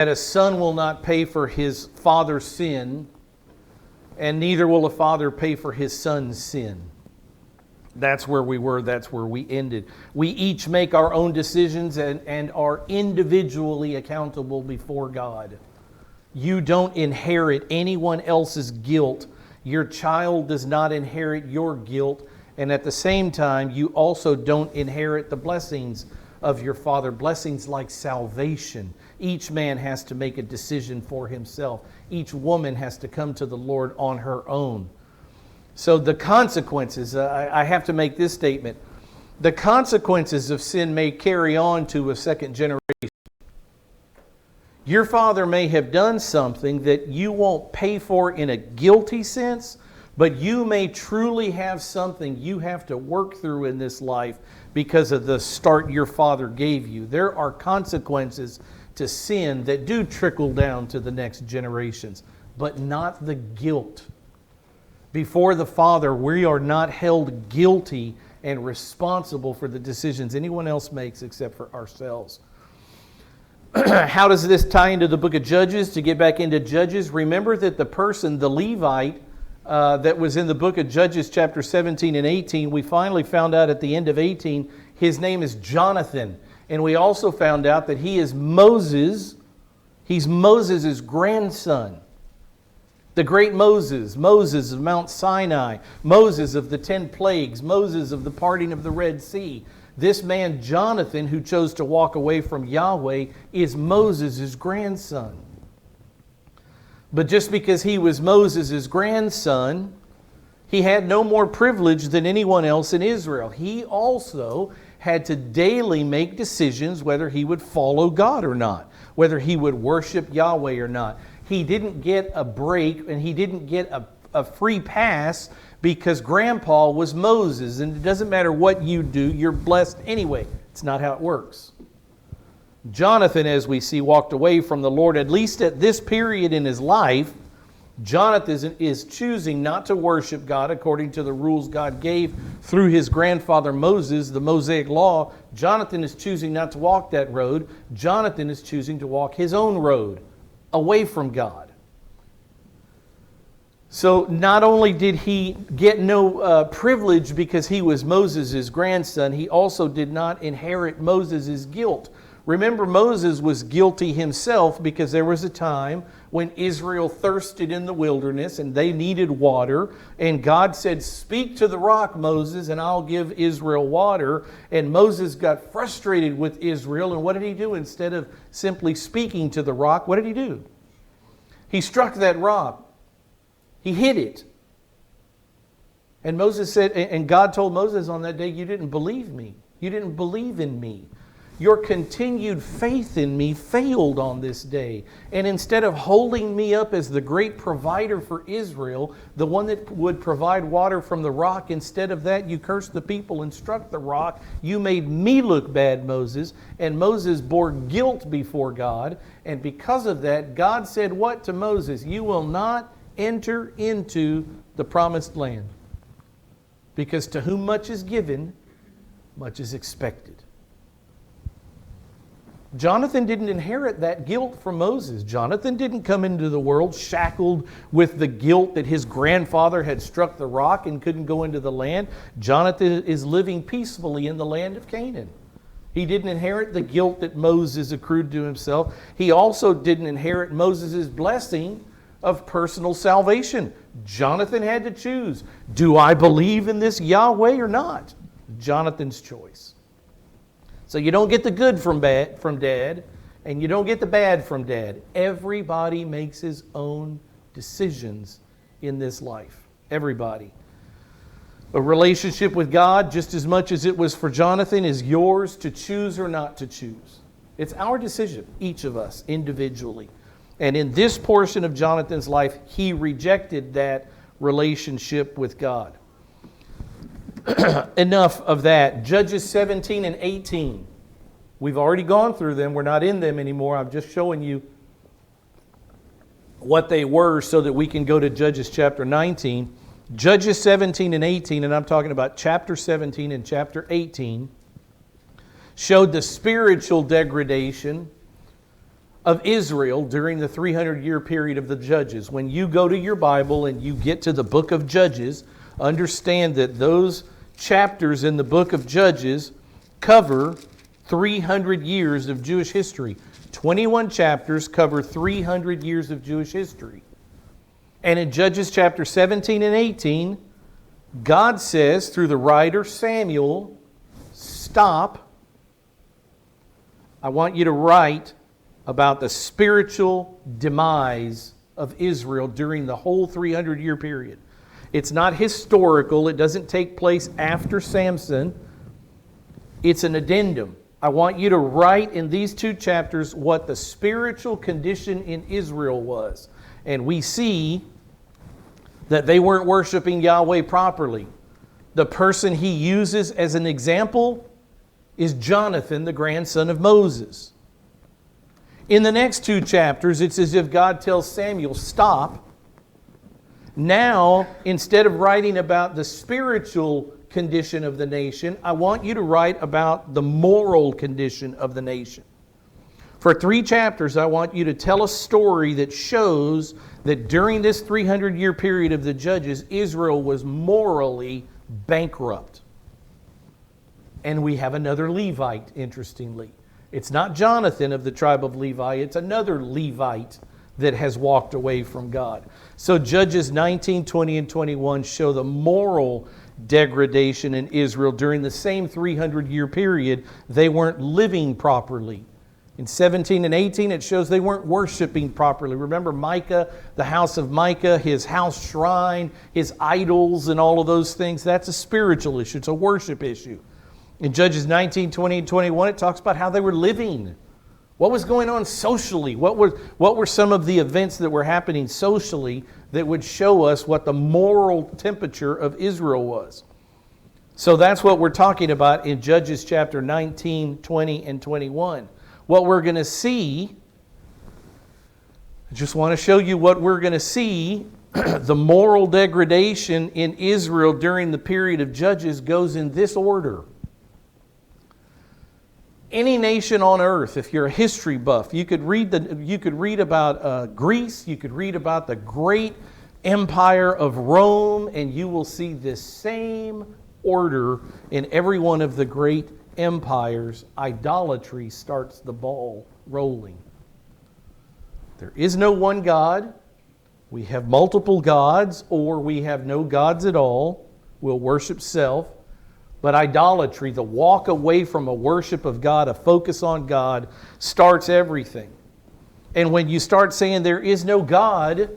that a son will not pay for his father's sin, and neither will a father pay for his son's sin. That's where we were. That's where we ended. We each make our own decisions and are individually accountable before God. You don't inherit anyone else's guilt. Your child does not inherit your guilt. And at the same time, you also don't inherit the blessings of your Father. Blessings like salvation. Each man has to make a decision for himself. Each woman has to come to the Lord on her own. So the consequences, I have to make this statement. The consequences of sin may carry on to a second generation. Your father may have done something that you won't pay for in a guilty sense, but you may truly have something you have to work through in this life because of the start your father gave you. There are consequences to sin that do trickle down to the next generations, but not the guilt. Before the Father, we are not held guilty and responsible for the decisions anyone else makes except for ourselves. How does this tie into the book of Judges? To get back into Judges, remember that the person, the Levite, that was in the book of Judges chapter 17 and 18, we finally found out at the end of 18, his name is Jonathan. And we also found out that he is Moses. He's Moses' grandson. The great Moses, Moses of Mount Sinai, Moses of the 10 plagues, Moses of the parting of the Red Sea. This man, Jonathan, who chose to walk away from Yahweh, is Moses' grandson. But just because he was Moses' grandson, he had no more privilege than anyone else in Israel. He also had to daily make decisions whether he would follow God or not, whether he would worship Yahweh or not. He didn't get a break and he didn't get a free pass because Grandpa was Moses. And it doesn't matter what you do, you're blessed anyway. It's not how it works. Jonathan, as we see, walked away from the Lord, at least at this period in his life. Jonathan is choosing not to worship God according to the rules God gave through his grandfather Moses, the Mosaic Law. Jonathan is choosing not to walk that road. Jonathan is choosing to walk his own road, away from God. So not only did he get no privilege because he was Moses' grandson, he also did not inherit Moses' guilt. Remember, Moses was guilty himself because there was a time when Israel thirsted in the wilderness and they needed water. And God said, "Speak to the rock, Moses, and I'll give Israel water." And Moses got frustrated with Israel. And what did he do? Instead of simply speaking to the rock, what did he do? He struck that rock. He hit it. And Moses said, and God told Moses on that day, "You didn't believe me. You didn't believe in me. Your continued faith in me failed on this day. And instead of holding me up as the great provider for Israel, the one that would provide water from the rock, instead of that, you cursed the people and struck the rock. You made me look bad, Moses." And Moses bore guilt before God. And because of that, God said what to Moses? "You will not enter into the promised land. Because to whom much is given, much is expected." Jonathan didn't inherit that guilt from Moses. Jonathan didn't come into the world shackled with the guilt that his grandfather had struck the rock and couldn't go into the land. Jonathan is living peacefully in the land of Canaan. He didn't inherit the guilt that Moses accrued to himself. He also didn't inherit Moses' blessing of personal salvation. Jonathan had to choose. Do I believe in this Yahweh or not? Jonathan's choice. So you don't get the good from Dad, and you don't get the bad from Dad. Everybody makes his own decisions in this life. Everybody. A relationship with God, just as much as it was for Jonathan, is yours to choose or not to choose. It's our decision, each of us, individually. And in this portion of Jonathan's life, he rejected that relationship with God. Enough of that. Judges 17 and 18. We've already gone through them. We're not in them anymore. I'm just showing you what they were so that we can go to Judges chapter 19. Judges 17 and 18, and I'm talking about chapter 17 and chapter 18, showed the spiritual degradation of Israel during the 300-year period of the Judges. When you go to your Bible and you get to the book of Judges, understand that those chapters in the book of Judges cover 300 years of Jewish history. 21 chapters cover 300 years of Jewish history. And in Judges chapter 17 and 18, God says through the writer Samuel, stop. I want you to write about the spiritual demise of Israel during the whole 300-year period. It's not historical. It doesn't take place after Samson. It's an addendum. I want you to write in these 2 chapters what the spiritual condition in Israel was. And we see that they weren't worshiping Yahweh properly. The person he uses as an example is Jonathan, the grandson of Moses. In the next 2 chapters, it's as if God tells Samuel, stop. Now, instead of writing about the spiritual condition of the nation, I want you to write about the moral condition of the nation. For 3 chapters, I want you to tell a story that shows that during this 300-year period of the Judges, Israel was morally bankrupt. And we have another Levite, interestingly. It's not Jonathan of the tribe of Levi, it's another Levite that has walked away from God. So Judges 19, 20, and 21 show the moral degradation in Israel during the same 300-year period. They weren't living properly. In 17 and 18, it shows they weren't worshiping properly. Remember Micah, the house of Micah, his house shrine, his idols, and all of those things. That's a spiritual issue. It's a worship issue. In Judges 19, 20, and 21, it talks about how they were living. What was going on socially? What were some of the events that were happening socially that would show us what the moral temperature of Israel was? So that's what we're talking about in Judges chapter 19, 20, and 21. What we're going to see, I just want to show you what we're going to see. The moral degradation in Israel during the period of Judges goes in this order. Any nation on earth, if you're a history buff, you could read about Greece, you could read about the great empire of Rome, and you will see this same order in every one of the great empires. Idolatry starts the ball rolling. There is no one God. We have multiple gods, or we have no gods at all. We'll worship self. But idolatry, the walk away from a worship of God, a focus on God, starts everything. And when you start saying there is no God,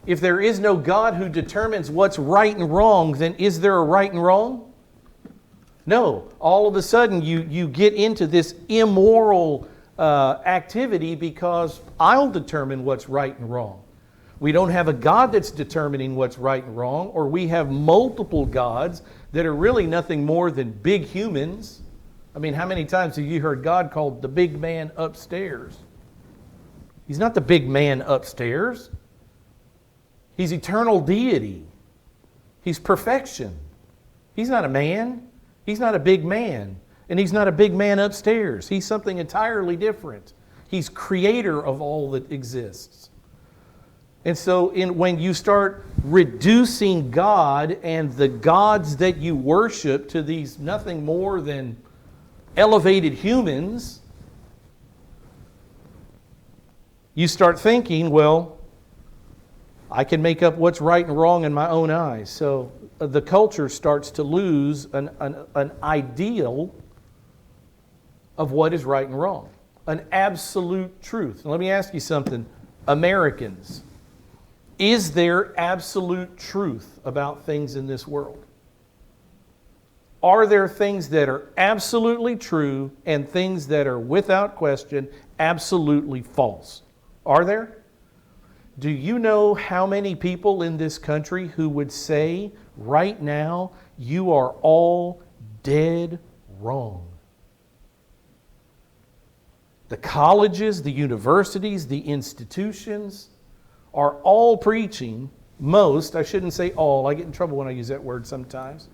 if there is no God who determines what's right and wrong, then is there a right and wrong? No. All of a sudden you get into this immoral activity because I'll determine what's right and wrong. We don't have a God that's determining what's right and wrong, or we have multiple gods that are really nothing more than big humans. I mean, how many times have you heard God called the big man upstairs? He's not the big man upstairs. He's eternal deity. He's perfection. He's not a man. He's not a big man. And he's not a big man upstairs. He's something entirely different. He's creator of all that exists. And so when you start reducing God and the gods that you worship to these nothing more than elevated humans, you start thinking, well, I can make up what's right and wrong in my own eyes. So the culture starts to lose an ideal of what is right and wrong, an absolute truth. Now, let me ask you something. Americans, is there absolute truth about things in this world? Are there things that are absolutely true and things that are without question absolutely false? Are there? Do you know how many people in this country who would say right now, you are all dead wrong? The colleges, the universities, the institutions are all preaching, I shouldn't say all, I get in trouble when I use that word sometimes.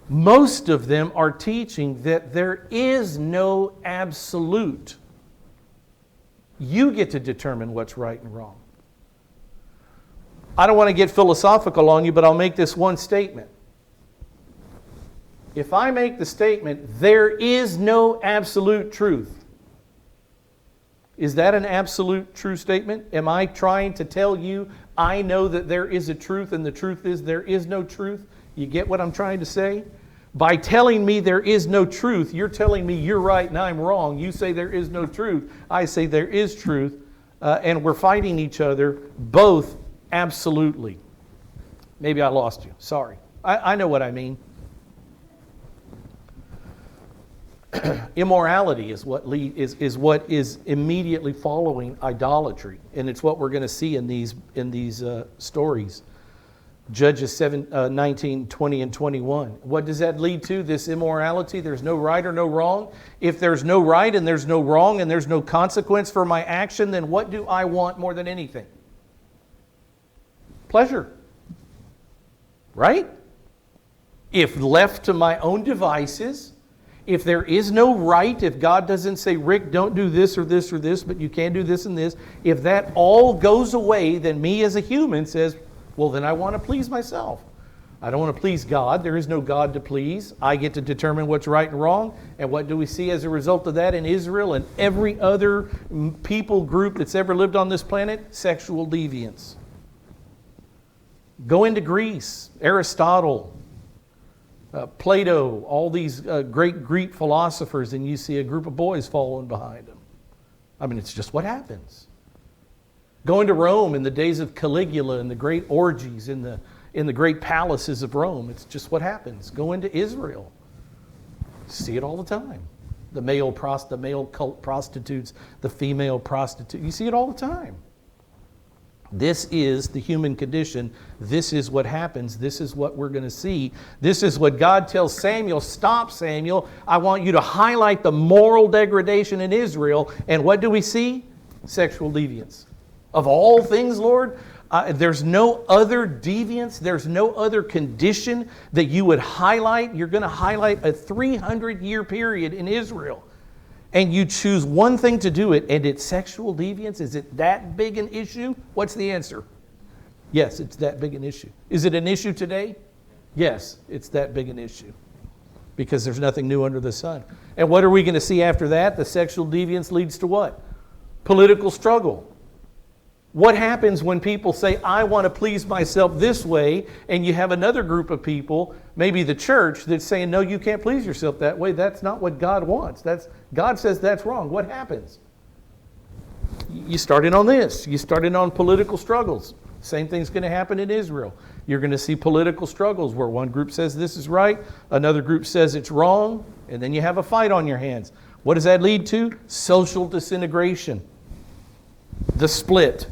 Most of them are teaching that there is no absolute. You get to determine what's right and wrong. I don't want to get philosophical on you, but I'll make this one statement. If I make the statement, there is no absolute truth, is that an absolute true statement? Am I trying to tell you I know that there is a truth and the truth is there is no truth? You get what I'm trying to say? By telling me there is no truth, you're telling me you're right and I'm wrong. You say there is no truth. I say there is truth. And we're fighting each other both absolutely. Maybe I lost you. Sorry. I know what I mean. Immorality is what is immediately following idolatry, and it's what we're going to see in these stories. Judges 19, 20, and 21. What does that lead to? This immorality. There's no right or no wrong. If there's no right and there's no wrong and there's no consequence for my action, then what do I want more than anything? Pleasure. Right? If left to my own devices, if there is no right, if God doesn't say, Rick, don't do this or this or this, but you can do this and this, if that all goes away, then me as a human says, well, then I want to please myself. I don't want to please God. There is no God to please. I get to determine what's right and wrong. And what do we see as a result of that in Israel and every other people group that's ever lived on this planet? Sexual deviance. Go into Greece, Aristotle, Plato, all these great Greek philosophers, and you see a group of boys following behind them. I mean, it's just what happens. Go into Rome in the days of Caligula and the great orgies in the great palaces of Rome. It's just what happens. Go into Israel. See it all the time. The male cult prostitutes, the female prostitute. You see it all the time. This is the human condition. This is what happens. This is what we're going to see. This is what God tells Samuel. Stop, Samuel. I want you to highlight the moral degradation in Israel. And what do we see? Sexual deviance. Of all things, Lord, there's no other deviance. There's no other condition that you would highlight. You're going to highlight a 300-year period in Israel. And you choose one thing to do it, and it's sexual deviance. Is it that big an issue? What's the answer? Yes, it's that big an issue. Is it an issue today? Yes, it's that big an issue. Because there's nothing new under the sun. And what are we going to see after that? The sexual deviance leads to what? Political struggle. What happens when people say, I want to please myself this way, and you have another group of people, maybe the church, that's saying, no, you can't please yourself that way. That's not what God wants. God says that's wrong. What happens? You start in on this. You start in on political struggles. Same thing's going to happen in Israel. You're going to see political struggles where one group says this is right, another group says it's wrong, and then you have a fight on your hands. What does that lead to? Social disintegration. The split.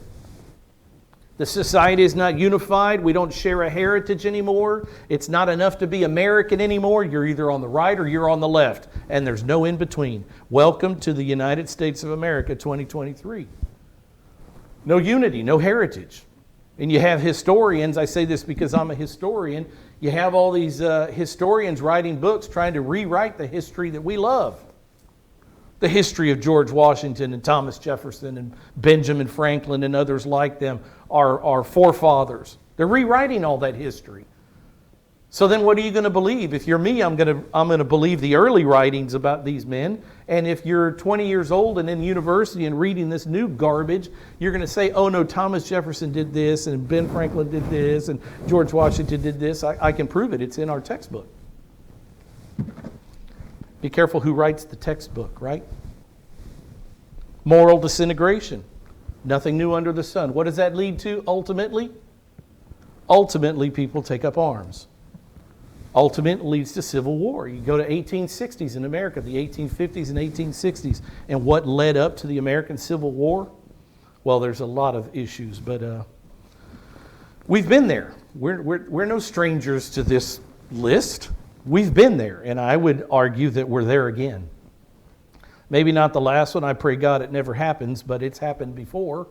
The society is not unified. We don't share a heritage anymore. It's not enough to be American anymore. You're either on the right or you're on the left. And there's no in between. Welcome to the United States of America 2023. No unity, no heritage. And you have historians, I say this because I'm a historian, you have all these historians writing books trying to rewrite the history that we love. The history of George Washington and Thomas Jefferson and Benjamin Franklin and others like them, our forefathers. They're rewriting all that history. So then what are you going to believe? If you're me, I'm going to believe the early writings about these men. And if you're 20 years old and in university and reading this new garbage, you're going to say, oh no, Thomas Jefferson did this and Ben Franklin did this and George Washington did this. I can prove it. It's in our textbook. Be careful who writes the textbook, right? Moral disintegration. Nothing new under the sun. What does that lead to ultimately? Ultimately, people take up arms. Ultimately leads to civil war. You go to 1860s in America, the 1850s and 1860s, and what led up to the American Civil War? Well, there's a lot of issues, but we've been there. We're no strangers to this list. We've been there, and I would argue that we're there again. Maybe not the last one. I pray God it never happens, but it's happened before.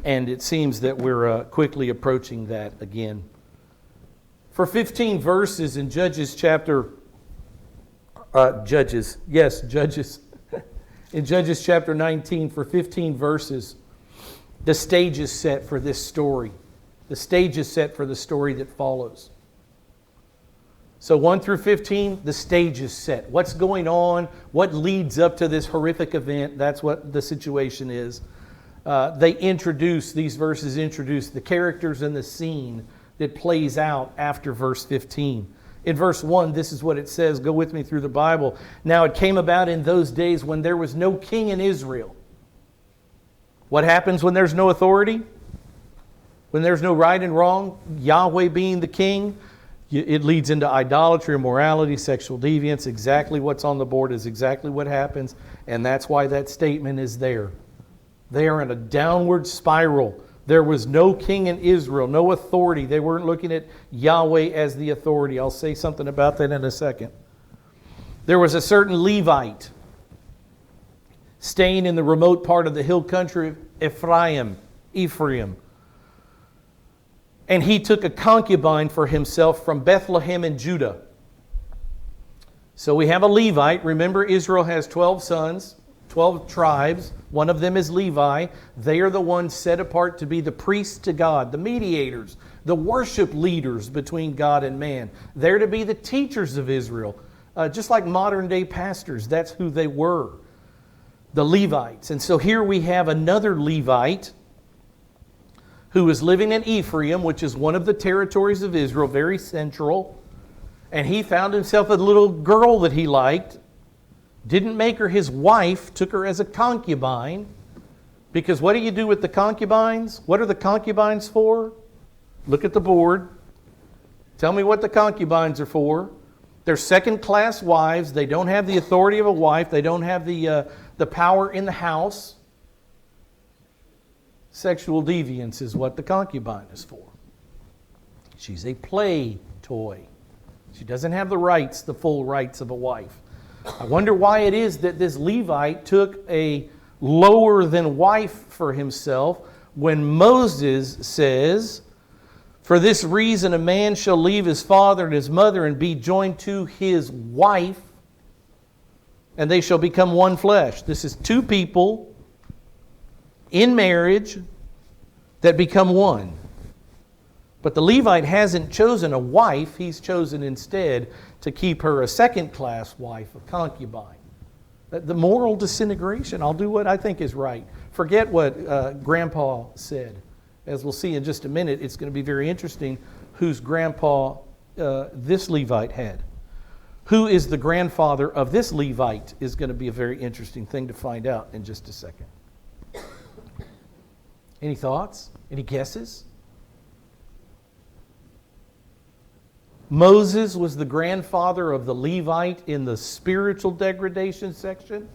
And it seems that we're quickly approaching that again. For 15 verses in Judges chapter... Judges. In Judges chapter 19, for 15 verses, the stage is set for this story. The stage is set for the story that follows. So 1 through 15, the stage is set. What's going on? What leads up to this horrific event? That's what the situation is. These verses introduce the characters and the scene that plays out after verse 15. In verse 1, this is what it says. Go with me through the Bible. Now it came about in those days when there was no king in Israel. What happens when there's no authority? When there's no right and wrong? Yahweh being the king? It leads into idolatry, immorality, sexual deviance. Exactly what's on the board is exactly what happens. And that's why that statement is there. They are in a downward spiral. There was no king in Israel, no authority. They weren't looking at Yahweh as the authority. I'll say something about that in a second. There was a certain Levite staying in the remote part of the hill country of Ephraim. And he took a concubine for himself from Bethlehem in Judah. So we have a Levite. Remember, Israel has 12 sons, 12 tribes. One of them is Levi. They are the ones set apart to be the priests to God, the mediators, the worship leaders between God and man. They're to be the teachers of Israel. Just like modern day pastors, that's who they were, the Levites. And so here we have another Levite who is living in Ephraim, which is one of the territories of Israel, very central. And he found himself a little girl that he liked. Didn't make her his wife, took her as a concubine. Because what do you do with the concubines? What are the concubines for? Look at the board. Tell me what the concubines are for. They're second-class wives. They don't have the authority of a wife. They don't have the power in the house. Sexual deviance is what the concubine is for. She's a play toy. She doesn't have the rights, the full rights of a wife. I wonder why it is that this Levite took a lower than wife for himself when Moses says, "For this reason a man shall leave his father and his mother and be joined to his wife, and they shall become one flesh." This is two people in marriage that become one. But the Levite hasn't chosen a wife. He's chosen instead to keep her a second-class wife, a concubine. The moral disintegration. I'll do what I think is right. Forget what Grandpa said. As we'll see in just a minute, it's going to be very interesting whose grandpa this Levite had. Who is the grandfather of this Levite is going to be a very interesting thing to find out in just a second. Any thoughts? Any guesses? Moses was the grandfather of the Levite in the spiritual degradation section.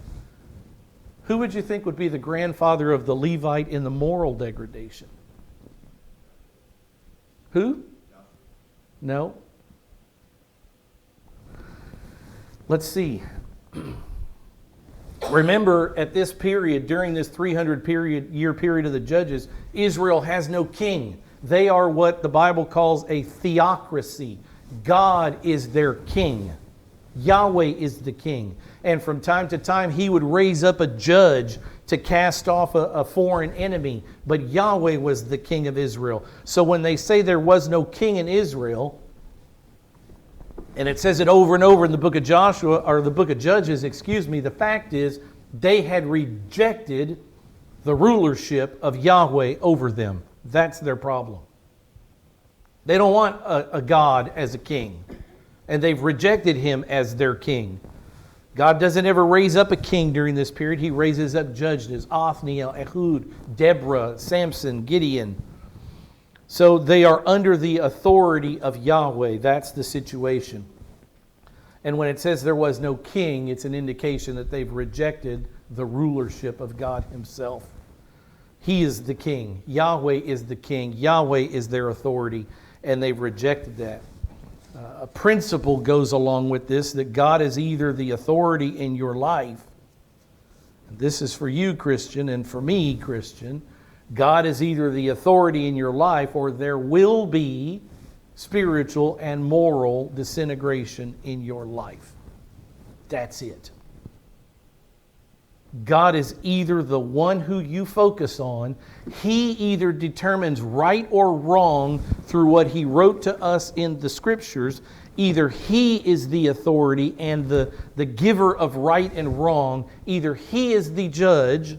Who would you think would be the grandfather of the Levite in the moral degradation? Who? No? Let's see. Remember, at this period, during this 300-year period of the Judges, Israel has no king. They are what the Bible calls a theocracy. God is their king. Yahweh is the king. And from time to time, He would raise up a judge to cast off a foreign enemy. But Yahweh was the king of Israel. So when they say there was no king in Israel, and it says it over and over in the book of Joshua, or the book of Judges, the fact is they had rejected the rulership of Yahweh over them. That's their problem. They don't want a God as a king. And they've rejected Him as their king. God doesn't ever raise up a king during this period. He raises up judges: Othniel, Ehud, Deborah, Samson, Gideon. So they are under the authority of Yahweh. That's the situation. And when it says there was no king, it's an indication that they've rejected the rulership of God Himself. He is the king. Yahweh is the king. Yahweh is their authority, and they've rejected that. A principle goes along with this, that God is either the authority in your life. This is for you, Christian, and for me, Christian. God is either the authority in your life, or there will be spiritual and moral disintegration in your life. That's it. God is either the one who you focus on. He either determines right or wrong through what He wrote to us in the Scriptures. Either He is the authority and the giver of right and wrong. Either He is the judge,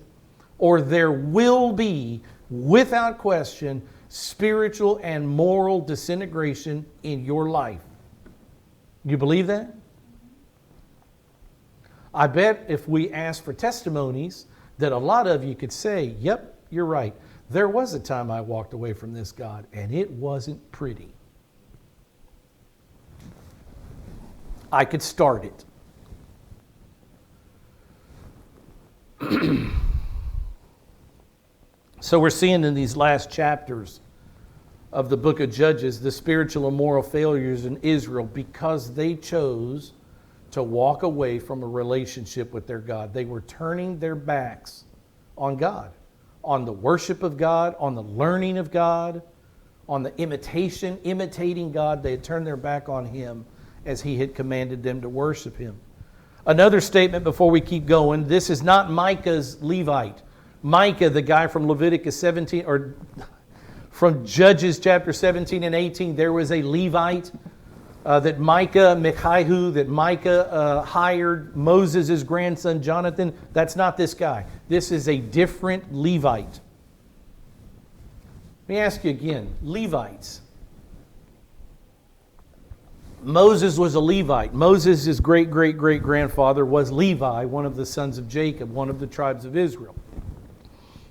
or there will be, without question, spiritual and moral disintegration in your life. You believe that? I bet if we asked for testimonies that a lot of you could say, yep, you're right. There was a time I walked away from this God, and it wasn't pretty. I could start it. So we're seeing in these last chapters of the book of Judges the spiritual and moral failures in Israel because they chose to walk away from a relationship with their God. They were turning their backs on God, on the worship of God, on the learning of God, on the imitating God. They had turned their back on Him as He had commanded them to worship Him. Another statement before we keep going. This is not Micah's Levite. Micah, the guy from Leviticus 17, or from Judges chapter 17 and 18, there was a Levite that Micah hired Moses' grandson Jonathan. That's not this guy. This is a different Levite. Let me ask you again, Levites. Moses was a Levite. Moses' great-great-great-grandfather was Levi, one of the sons of Jacob, one of the tribes of Israel.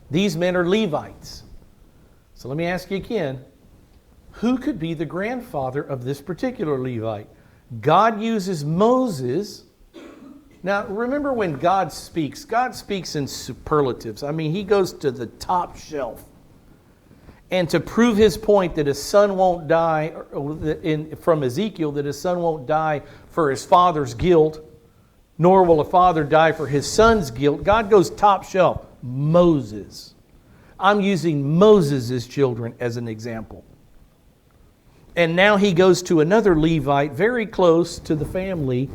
These men are Levites. So let me ask you again, who could be the grandfather of this particular Levite? God uses Moses. Now, remember when God speaks in superlatives. I mean, He goes to the top shelf. And to prove His point that His son won't die, from Ezekiel, that His son won't die for his father's guilt, nor will a father die for his son's guilt, God goes top shelf. Moses. I'm using Moses' children as an example. And now he goes to another Levite very close to the family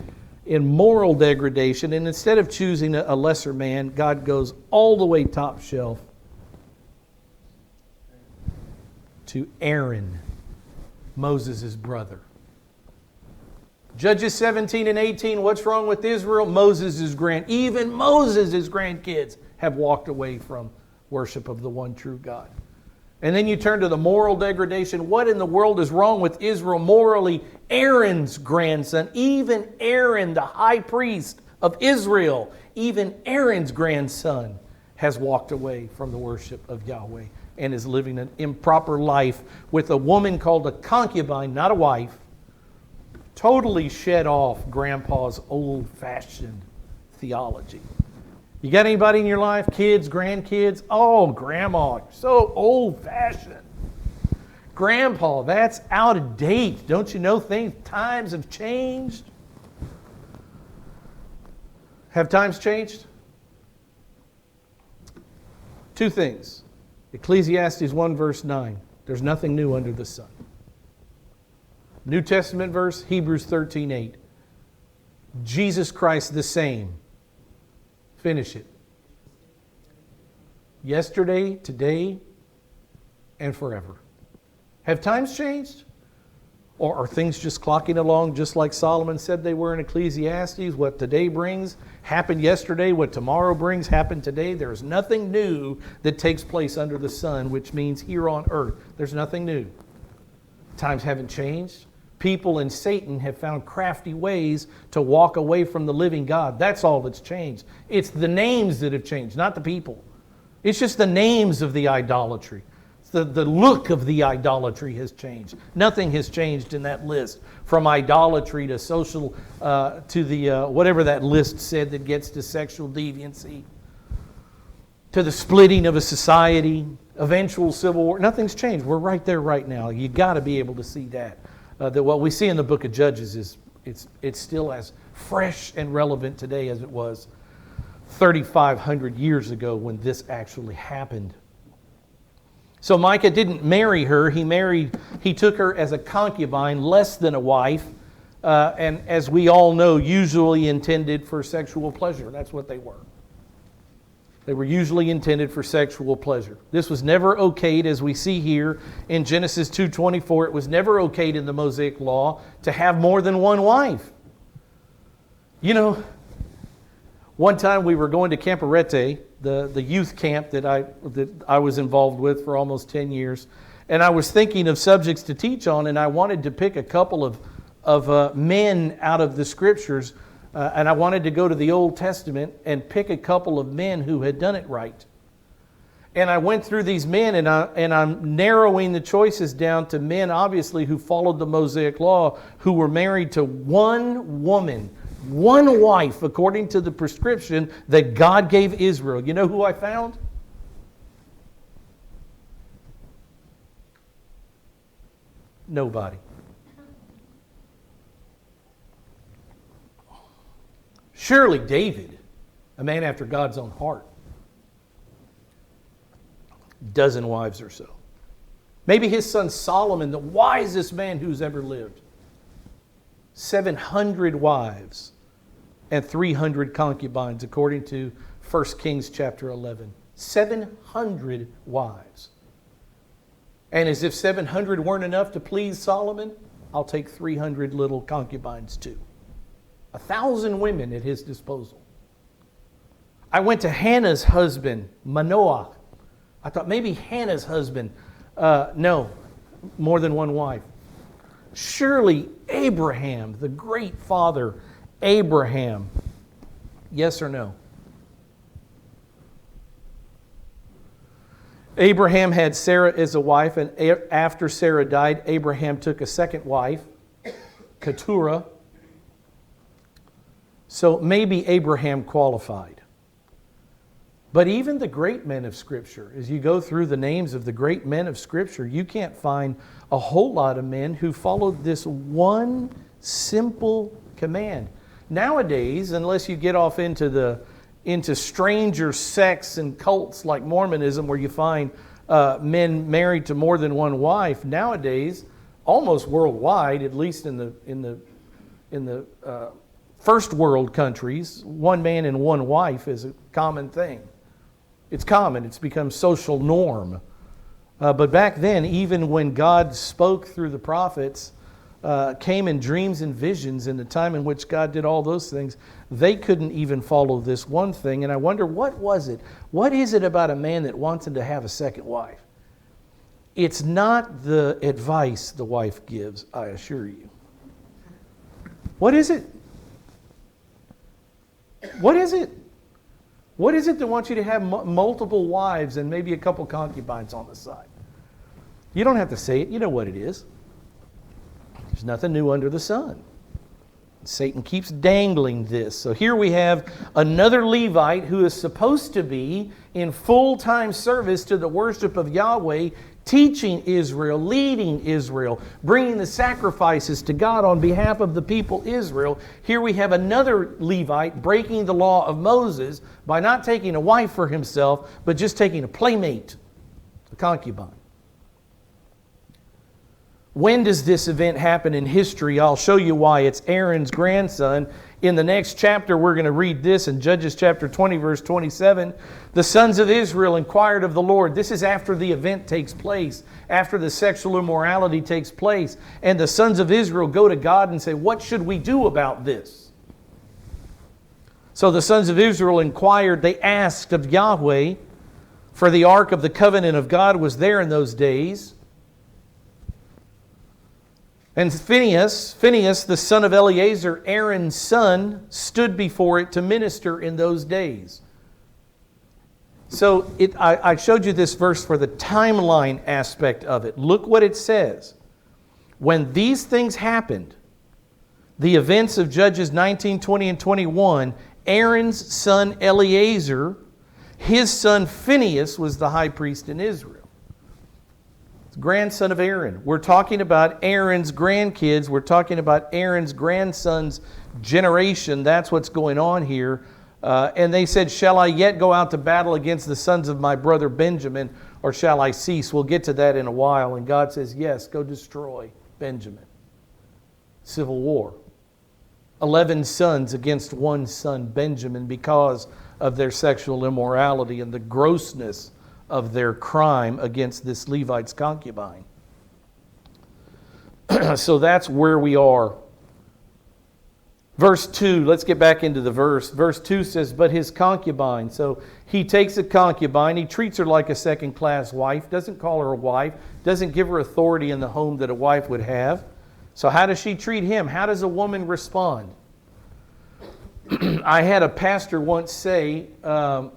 in moral degradation. And instead of choosing a lesser man, God goes all the way top shelf to Aaron, Moses' brother. Judges 17 and 18, what's wrong with Israel? Even Moses' grandkids have walked away from worship of the one true God. And then you turn to the moral degradation. What in the world is wrong with Israel morally? Aaron's grandson, even Aaron, the high priest of Israel, even Aaron's grandson has walked away from the worship of Yahweh and is living an improper life with a woman called a concubine, not a wife. Totally shed off Grandpa's old-fashioned theology. You got anybody in your life, kids, grandkids? Oh, Grandma, you're so old-fashioned. Grandpa, that's out of date. Don't you know times have changed? Have times changed? Two things. Ecclesiastes 1 verse 9. There's nothing new under the sun. New Testament verse, Hebrews 13:8. Jesus Christ the same. Finish it. Yesterday, today, and forever. Have times changed? Or are things just clocking along just like Solomon said they were in Ecclesiastes? What today brings happened yesterday. What tomorrow brings happened today. There's nothing new that takes place under the sun, which means here on earth. There's nothing new. Times haven't changed. People and Satan have found crafty ways to walk away from the living God. That's all that's changed. It's the names that have changed, not the people. It's just the names of the idolatry. The look of the idolatry has changed. Nothing has changed in that list. From idolatry to social, to the whatever that list said that gets to sexual deviancy, to the splitting of a society, eventual civil war. Nothing's changed. We're right there right now. You got to be able to see that. That what we see in the book of Judges is it's still as fresh and relevant today as it was 3,500 years ago when this actually happened. So Micah didn't marry her. He took her as a concubine, less than a wife, and as we all know, usually intended for sexual pleasure. That's what they were. They were usually intended for sexual pleasure. This was never okayed, as we see here in Genesis 2:24. It was never okayed in the Mosaic Law to have more than one wife. You know, one time we were going to Camporete, the youth camp that I was involved with for almost 10 years, and I was thinking of subjects to teach on, and I wanted to pick a couple of men out of the Scriptures. And I wanted to go to the Old Testament and pick a couple of men who had done it right. And I went through these men, and I'm narrowing the choices down to men, obviously, who followed the Mosaic Law, who were married to one woman, one wife, according to the prescription that God gave Israel. You know who I found? Nobody. Surely David, a man after God's own heart, dozen wives or so. Maybe his son Solomon, the wisest man who's ever lived, 700 wives and 300 concubines, according to 1 Kings chapter 11. 700 wives. And as if 700 weren't enough to please Solomon, I'll take 300 little concubines too. 1,000 women at his disposal. I went to Hannah's husband, Manoah. I thought maybe Hannah's husband. No, more than one wife. Surely Abraham, the great father, Abraham. Yes or no? Abraham had Sarah as a wife, and after Sarah died, Abraham took a second wife, Keturah. So maybe Abraham qualified. But even the great men of Scripture, as you go through the names of the great men of Scripture, you can't find a whole lot of men who followed this one simple command. Nowadays, unless you get off into stranger sects and cults like Mormonism, where you find men married to more than one wife, nowadays, almost worldwide, at least in the first world countries, one man and one wife is a common thing. It's common. It's become social norm. But back then, even when God spoke through the prophets, came in dreams and visions in the time in which God did all those things, they couldn't even follow this one thing. And I wonder, what was it? What is it about a man that wanted to have a second wife? It's not the advice the wife gives, I assure you. What is it? What is it? What is it that wants you to have multiple wives and maybe a couple concubines on the side? You don't have to say it. You know what it is. There's nothing new under the sun. Satan keeps dangling this. So here we have another Levite who is supposed to be in full-time service to the worship of Yahweh, teaching Israel, leading Israel, bringing the sacrifices to God on behalf of the people Israel. Here we have another Levite breaking the law of Moses by not taking a wife for himself, but just taking a playmate, a concubine. When does this event happen in history? I'll show you why. It's Aaron's grandson. In the next chapter, we're going to read this in Judges chapter 20, verse 27. The sons of Israel inquired of the Lord. This is after the event takes place, after the sexual immorality takes place. And the sons of Israel go to God and say, what should we do about this? So the sons of Israel inquired, they asked of Yahweh, for the ark of the covenant of God was there in those days. And Phinehas, the son of Eleazar, Aaron's son, stood before it to minister in those days. So I showed you this verse for the timeline aspect of it. Look what it says. When these things happened, the events of Judges 19, 20, and 21, Aaron's son Eleazar, his son Phinehas was the high priest in Israel. Grandson of Aaron. We're talking about Aaron's grandkids. We're talking about Aaron's grandson's generation. That's what's going on here. And they said, shall I yet go out to battle against the sons of my brother Benjamin, or shall I cease? We'll get to that in a while. And God says, yes, go destroy Benjamin. Civil war. 11 sons against one son, Benjamin, because of their sexual immorality and the grossness of their crime against this Levite's concubine. So that's where we are. Verse 2, let's get back into the verse. Verse 2 says, but his concubine. So he takes a concubine, he treats her like a second-class wife, doesn't call her a wife, doesn't give her authority in the home that a wife would have. So how does she treat him? How does a woman respond? I had a pastor once say,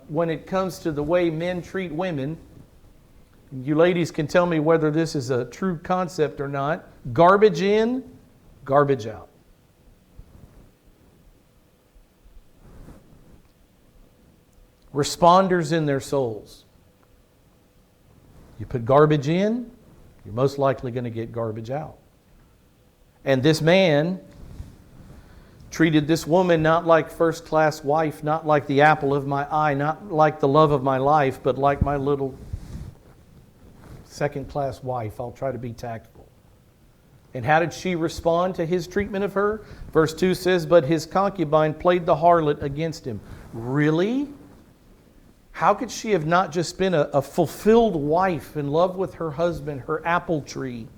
when it comes to the way men treat women, you ladies can tell me whether this is a true concept or not, garbage in, garbage out. Responders in their souls. You put garbage in, you're most likely going to get garbage out. And this man treated this woman not like first-class wife, not like the apple of my eye, not like the love of my life, but like my little second-class wife. I'll try to be tactful. And how did she respond to his treatment of her? Verse 2 says, but his concubine played the harlot against him. Really? How could she have not just been a fulfilled wife in love with her husband, her apple tree?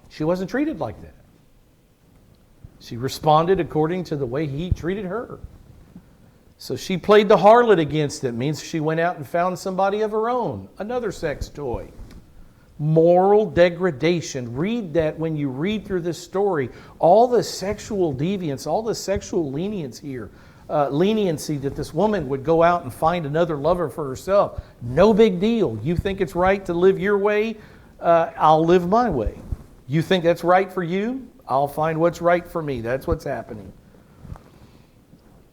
She wasn't treated like that. She responded according to the way he treated her. So she played the harlot against him. Means she went out and found somebody of her own, another sex toy. Moral degradation. Read that when you read through this story. All the sexual deviance, all the sexual leniency that this woman would go out and find another lover for herself. No big deal. You think it's right to live your way? I'll live my way. You think that's right for you? I'll find what's right for me. That's what's happening.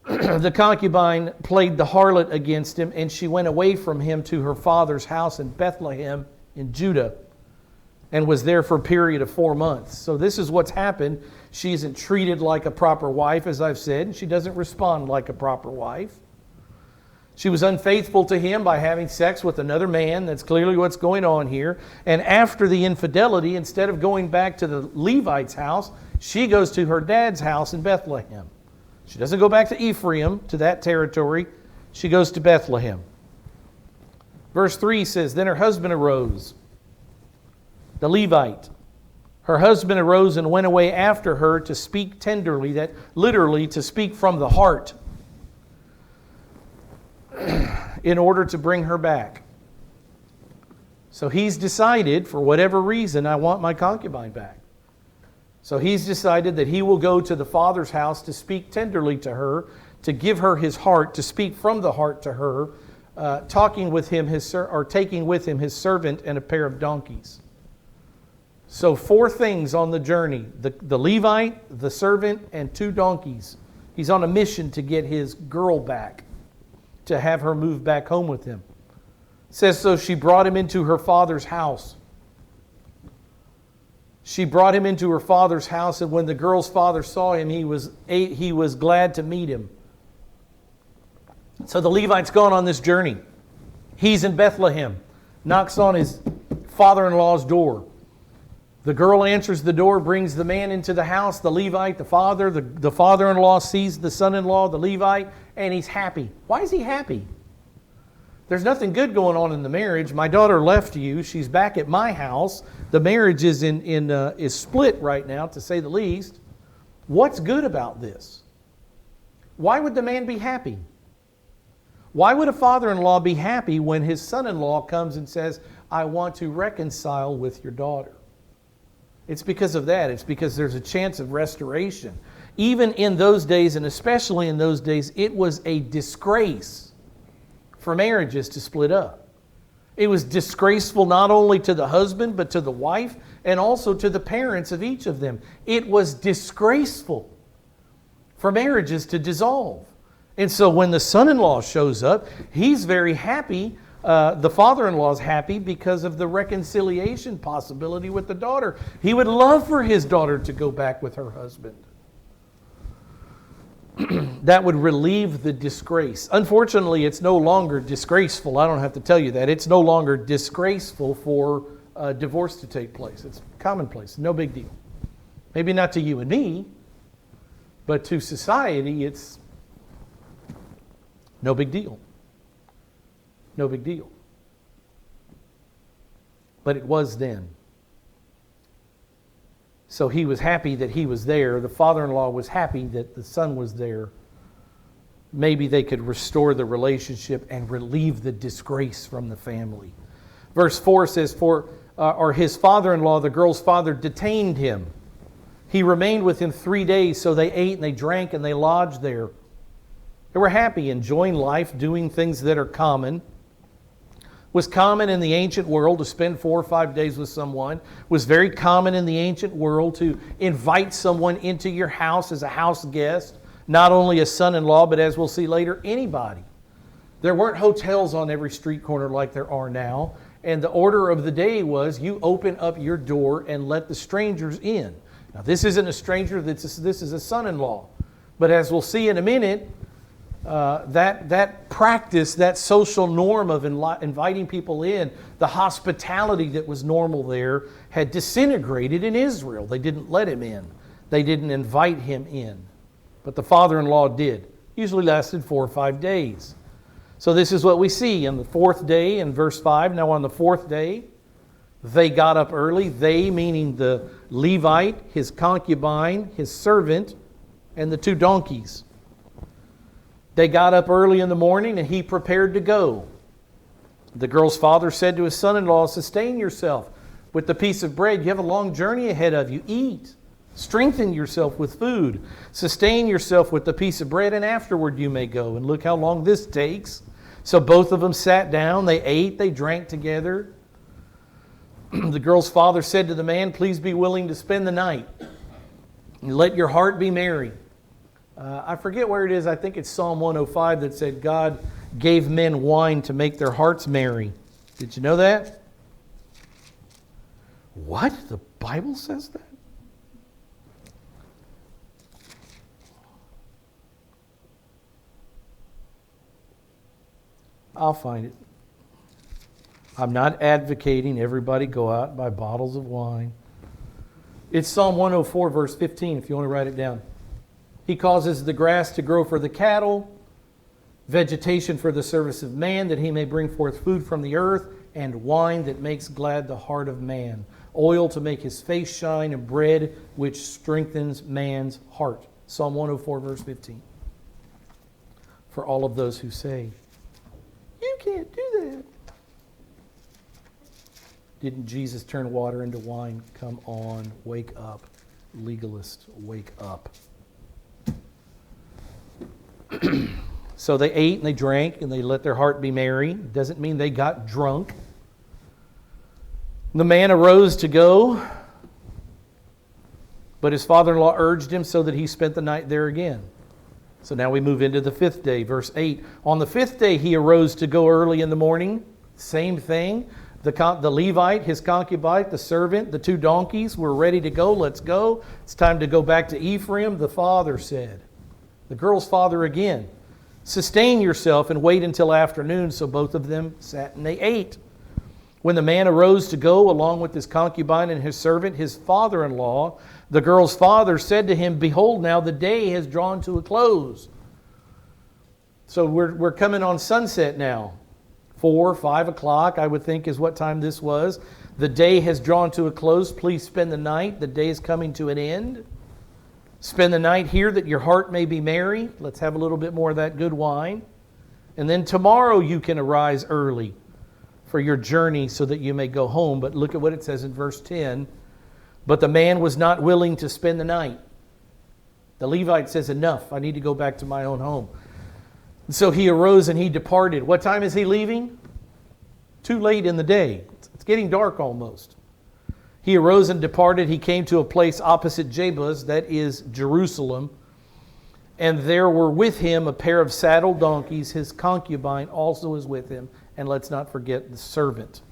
The concubine played the harlot against him, and she went away from him to her father's house in Bethlehem in Judah, and was there for a period of 4 months. So this is what's happened. She isn't treated like a proper wife, as I've said, and she doesn't respond like a proper wife. She was unfaithful to him by having sex with another man. That's clearly what's going on here. And after the infidelity, instead of going back to the Levite's house, she goes to her dad's house in Bethlehem. She doesn't go back to Ephraim, to that territory. She goes to Bethlehem. Verse 3 says, then her husband arose, the Levite. Her husband arose and went away after her to speak tenderly, that literally to speak from the heart, in order to bring her back. So he's decided, for whatever reason, I want my concubine back. So he's decided that he will go to the father's house to speak tenderly to her, to give her his heart, to speak from the heart to her, taking with him his servant and a pair of donkeys. So 4 things on the journey: the Levite, the servant, and 2 donkeys. He's on a mission to get his girl back, to have her move back home with him. It says, so she brought him into her father's house. She brought him into her father's house, and when the girl's father saw him, he was glad to meet him. So the Levite's gone on this journey. He's in Bethlehem, knocks on his father-in-law's door. The girl answers the door, brings the man into the house, the Levite, the father-in-law sees the son-in-law, the Levite, and he's happy. Why is he happy? There's nothing good going on in the marriage. My daughter left you. She's back at my house. The marriage is is split right now, to say the least. What's good about this? Why would the man be happy? Why would a father-in-law be happy when his son-in-law comes and says, I want to reconcile with your daughter? It's because of that. It's because there's a chance of restoration. Even in those days, and especially in those days, it was a disgrace for marriages to split up. It was disgraceful not only to the husband, but to the wife, and also to the parents of each of them. It was disgraceful for marriages to dissolve. And so when the son-in-law shows up, he's very happy. The father-in-law is happy because of the reconciliation possibility with the daughter. He would love for his daughter to go back with her husband. That would relieve the disgrace. Unfortunately, it's no longer disgraceful. I don't have to tell you that. It's no longer disgraceful for divorce to take place. It's commonplace. No big deal. Maybe not to you and me, But to society, it's no big deal. No big deal. But it was then. So he was happy that he was there. The father-in-law was happy that the son was there. Maybe they could restore the relationship and relieve the disgrace from the family. Verse 4 says, or his father-in-law, the girl's father, detained him. He remained with him 3 days, so they ate and they drank and they lodged there. They were happy, enjoying life, doing things that are common. Was common in the ancient world to spend 4 or 5 days with someone. Was very common in the ancient world to invite someone into your house as a house guest. Not only a son-in-law, but as we'll see later, anybody. There weren't hotels on every street corner like there are now. And the order of the day was you open up your door and let the strangers in. Now, this isn't a stranger, this is a son-in-law. But as we'll see in a minute, that practice, that social norm of inviting people in, the hospitality that was normal there, had disintegrated in Israel. They didn't let him in. They didn't invite him in. But the father-in-law did. Usually lasted 4 or 5 days. So this is what we see on the 4th day in verse 5. Now on the 4th day, they got up early. They, meaning the Levite, his concubine, his servant, and the 2 donkeys. They got up early in the morning and he prepared to go. The girl's father said to his son-in-law, sustain yourself with the piece of bread. You have a long journey ahead of you. Eat. Strengthen yourself with food. Sustain yourself with the piece of bread, and afterward you may go. And look how long this takes. So both of them sat down. They ate. They drank together. The girl's father said to the man, please be willing to spend the night. And let your heart be merry. I forget where it is. I think it's Psalm 105 that said God gave men wine to make their hearts merry. Did you know that? What? The Bible says that? I'll find it. I'm not advocating everybody go out and buy bottles of wine. It's Psalm 104, verse 15, if you want to write it down. He causes the grass to grow for the cattle, vegetation for the service of man, that he may bring forth food from the earth, and wine that makes glad the heart of man, oil to make his face shine, and bread which strengthens man's heart. Psalm 104, verse 15. For all of those who say, you can't do that. Didn't Jesus turn water into wine? Come on, wake up. Legalist, wake up. So they ate and they drank and they let their heart be merry. Doesn't mean they got drunk. The man arose to go, but his father-in-law urged him so that he spent the night there again. So now we move into the 5th day, verse 8. On the 5th day he arose to go early in the morning. Same thing. The Levite, his concubine, the servant, the 2 donkeys were ready to go. Let's go. It's time to go back to Ephraim, the father said. The girl's father again. Sustain yourself and wait until afternoon. So both of them sat and they ate. When the man arose to go along with his concubine and his servant, his father-in-law, the girl's father, said to him, behold, now the day has drawn to a close. So we're coming on sunset now. 4, 5 o'clock, I would think, is what time this was. The day has drawn to a close. Please spend the night. The day is coming to an end. Spend the night here that your heart may be merry. Let's have a little bit more of that good wine. And then tomorrow you can arise early for your journey so that you may go home. But look at what it says in verse 10. But the man was not willing to spend the night. The Levite says, enough, I need to go back to my own home. And so he arose and he departed. What time is he leaving? Too late in the day. It's getting dark almost. He arose and departed. He came to a place opposite Jebus, that is Jerusalem. And there were with him a pair of saddled donkeys. His concubine also is with him. And let's not forget the servant.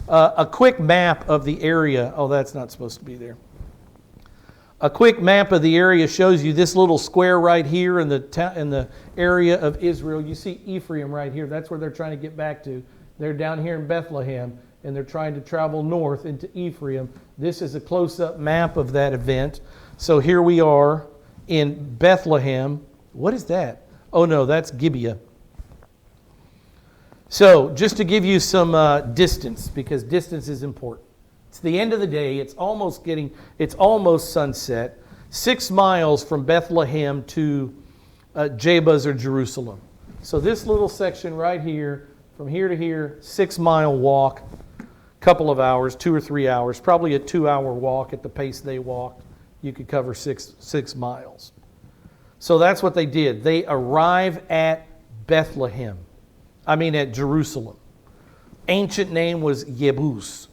A quick map of the area. Oh, that's not supposed to be there. A quick map of the area shows you this little square right here in the area of Israel. You see Ephraim right here. That's where they're trying to get back to. They're down here in Bethlehem, and they're trying to travel north into Ephraim. This is a close-up map of that event. So here we are in Bethlehem. What is that? Oh no, that's Gibeah. So just to give you some distance, because distance is important. It's the end of the day. It's almost sunset. 6 miles from Bethlehem to Jebus or Jerusalem. So this little section right here, from here to here, 6 mile walk, couple of hours, 2 or 3 hours, probably a 2-hour walk at the pace they walked. You could cover six miles. So that's what they did. They arrive at at Jerusalem. Ancient name was Yebus.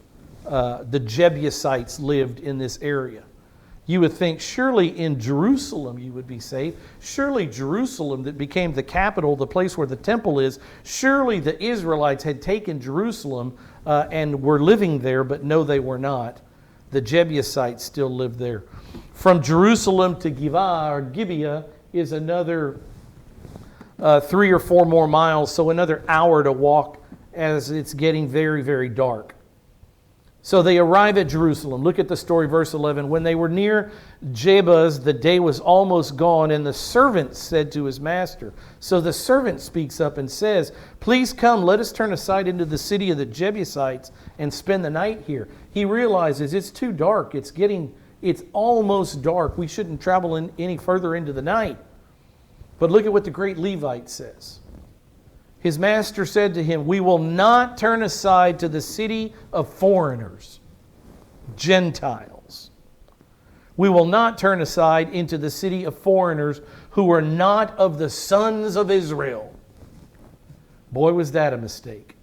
The Jebusites lived in this area. You would think surely in Jerusalem you would be safe. Surely Jerusalem that became the capital, the place where the temple is, surely the Israelites had taken Jerusalem and were living there, but no, they were not. The Jebusites still lived there. From Jerusalem to Gibeah is another 3 or 4 more miles, so another hour to walk as it's getting very, very dark. So they arrive at Jerusalem. Look at the story, verse 11. When they were near Jebus, the day was almost gone, and the servant said to his master. So the servant speaks up and says, "Please come, let us turn aside into the city of the Jebusites and spend the night here." He realizes it's too dark. It's almost dark. We shouldn't travel any further into the night. But look at what the great Levite says. His master said to him, "We will not turn aside to the city of foreigners, Gentiles. We will not turn aside into the city of foreigners who are not of the sons of Israel." Boy, was that a mistake.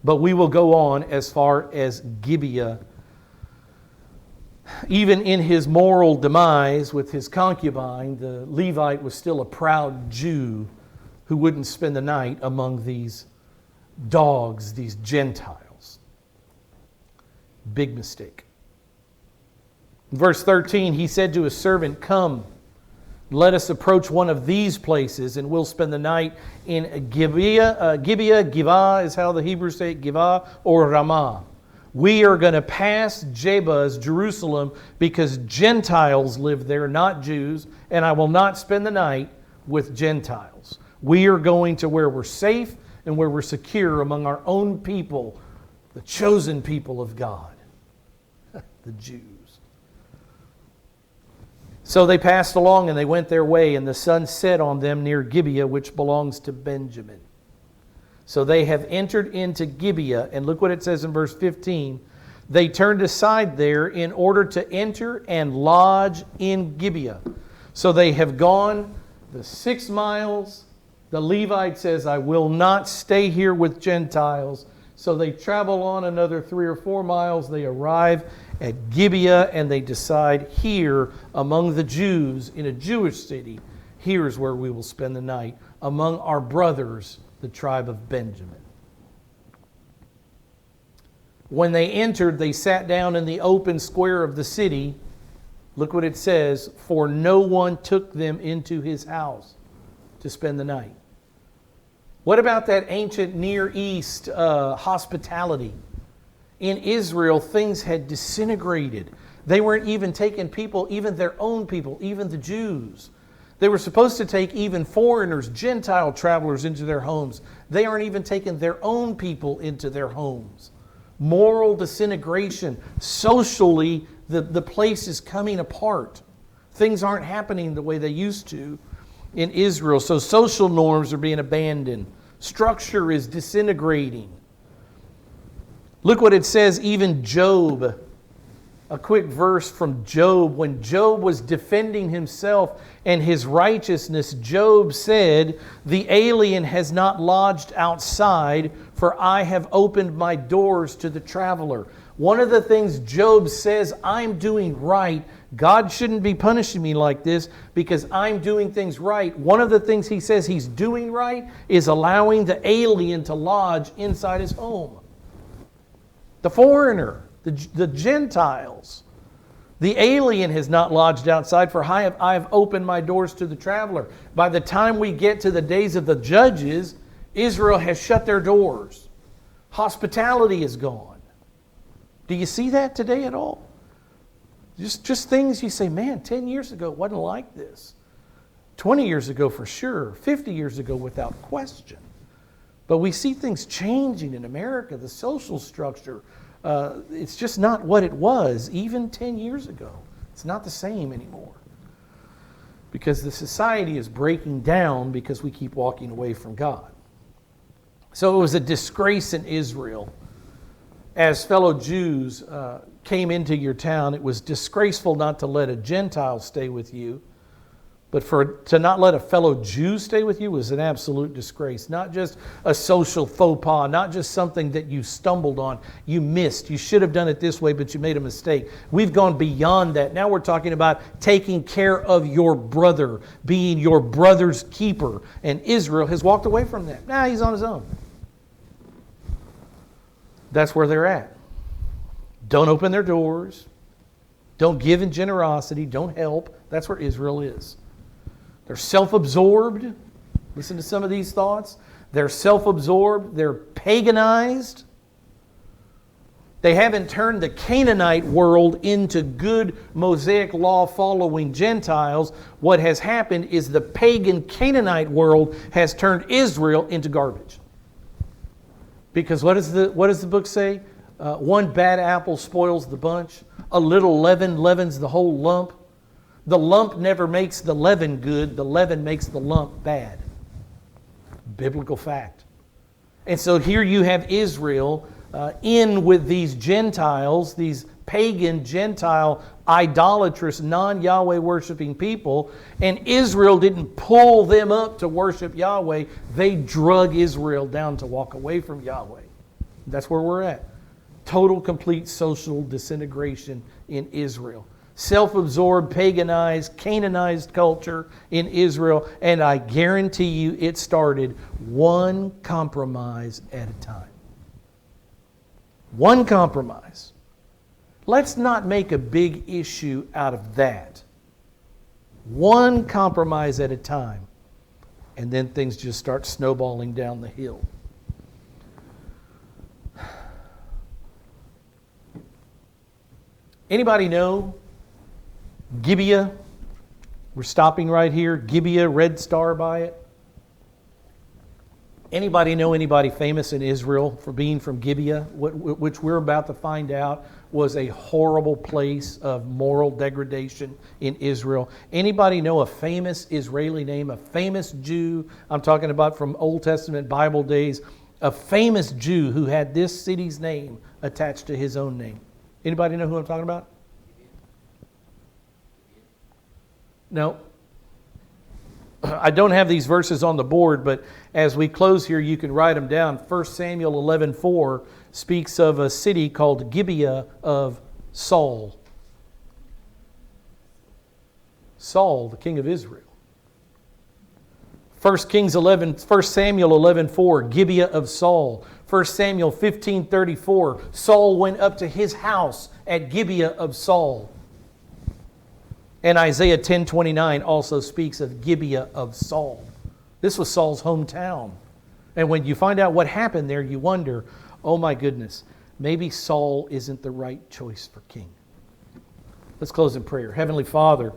But we will go on as far as Gibeah. Even in his moral demise with his concubine, the Levite was still a proud Jew who wouldn't spend the night among these dogs, these Gentiles. Big mistake. Verse 13, he said to his servant, "Come, let us approach one of these places, and we'll spend the night in Gibeah. Gibeah is how the Hebrews say it, Gibeah or Ramah. We are going to pass Jebus, Jerusalem, because Gentiles live there, not Jews, and I will not spend the night with Gentiles. We are going to where we're safe and where we're secure among our own people, the chosen people of God, the Jews." So they passed along and they went their way, and the sun set on them near Gibeah, which belongs to Benjamin. So they have entered into Gibeah, and look what it says in verse 15. They turned aside there in order to enter and lodge in Gibeah. So they have gone the 6 miles. The Levite says, "I will not stay here with Gentiles." So they travel on another 3 or 4 miles. They arrive at Gibeah, and they decide here among the Jews in a Jewish city, here's where we will spend the night among our brothers, the tribe of Benjamin. When they entered, they sat down in the open square of the city. Look what it says, "For no one took them into his house to spend the night." What about that ancient Near East hospitality? In Israel, things had disintegrated. They weren't even taking people, even their own people, even the Jews. They were supposed to take even foreigners, Gentile travelers into their homes. They aren't even taking their own people into their homes. Moral disintegration. Socially, the place is coming apart. Things aren't happening the way they used to in Israel. So social norms are being abandoned. Structure is disintegrating. Look what it says, even Job. A quick verse from Job. When Job was defending himself and his righteousness, Job said, "The alien has not lodged outside, for I have opened my doors to the traveler." One of the things Job says, I'm doing right. God shouldn't be punishing me like this because I'm doing things right. One of the things he says he's doing right is allowing the alien to lodge inside his home. The foreigner. The Gentiles. The alien has not lodged outside, for I have opened my doors to the traveler. By the time we get to the days of the judges, Israel has shut their doors. Hospitality is gone. Do you see that today at all? Just things you say, man, 10 years ago it wasn't like this. 20 years ago for sure. 50 years ago without question. But we see things changing in America. The social structure, it's just not what it was even 10 years ago. It's not the same anymore. Because the society is breaking down because we keep walking away from God. So it was a disgrace in Israel. As fellow Jews came into your town, it was disgraceful not to let a Gentile stay with you. But to not let a fellow Jew stay with you was an absolute disgrace. Not just a social faux pas, not just something that you stumbled on, you missed. You should have done it this way, but you made a mistake. We've gone beyond that. Now we're talking about taking care of your brother, being your brother's keeper. And Israel has walked away from that. Now he's on his own. That's where they're at. Don't open their doors. Don't give in generosity. Don't help. That's where Israel is. They're self-absorbed. Listen to some of these thoughts. They're self-absorbed. They're paganized. They haven't turned the Canaanite world into good Mosaic law following Gentiles. What has happened is the pagan Canaanite world has turned Israel into garbage. Because what does the book say? One bad apple spoils the bunch. A little leaven leavens the whole lump. The lump never makes the leaven good. The leaven makes the lump bad. Biblical fact. And so here you have Israel in with these Gentiles, these pagan, Gentile, idolatrous, non-Yahweh worshiping people. And Israel didn't pull them up to worship Yahweh. They drug Israel down to walk away from Yahweh. That's where we're at. Total, complete social disintegration in Israel. Self-absorbed, paganized, Canaanized culture in Israel. And I guarantee you it started one compromise at a time. One compromise. Let's not make a big issue out of that. One compromise at a time. And then things just start snowballing down the hill. Anybody know Gibeah? We're stopping right here. Gibeah, red star by it. Anybody know anybody famous in Israel for being from Gibeah, which we're about to find out was a horrible place of moral degradation in Israel? Anybody know a famous Israeli name, a famous Jew? I'm talking about from Old Testament Bible days, a famous Jew who had this city's name attached to his own name. Anybody know who I'm talking about? No. I don't have these verses on the board, but as we close here, you can write them down. 1 Samuel 11:4 speaks of a city called Gibeah of Saul. Saul, the king of Israel. 1 Samuel 11:4, Gibeah of Saul. 1 Samuel 15:34, Saul went up to his house at Gibeah of Saul. And Isaiah 10:29 also speaks of Gibeah of Saul. This was Saul's hometown. And when you find out what happened there, you wonder, oh my goodness, maybe Saul isn't the right choice for king. Let's close in prayer. Heavenly Father,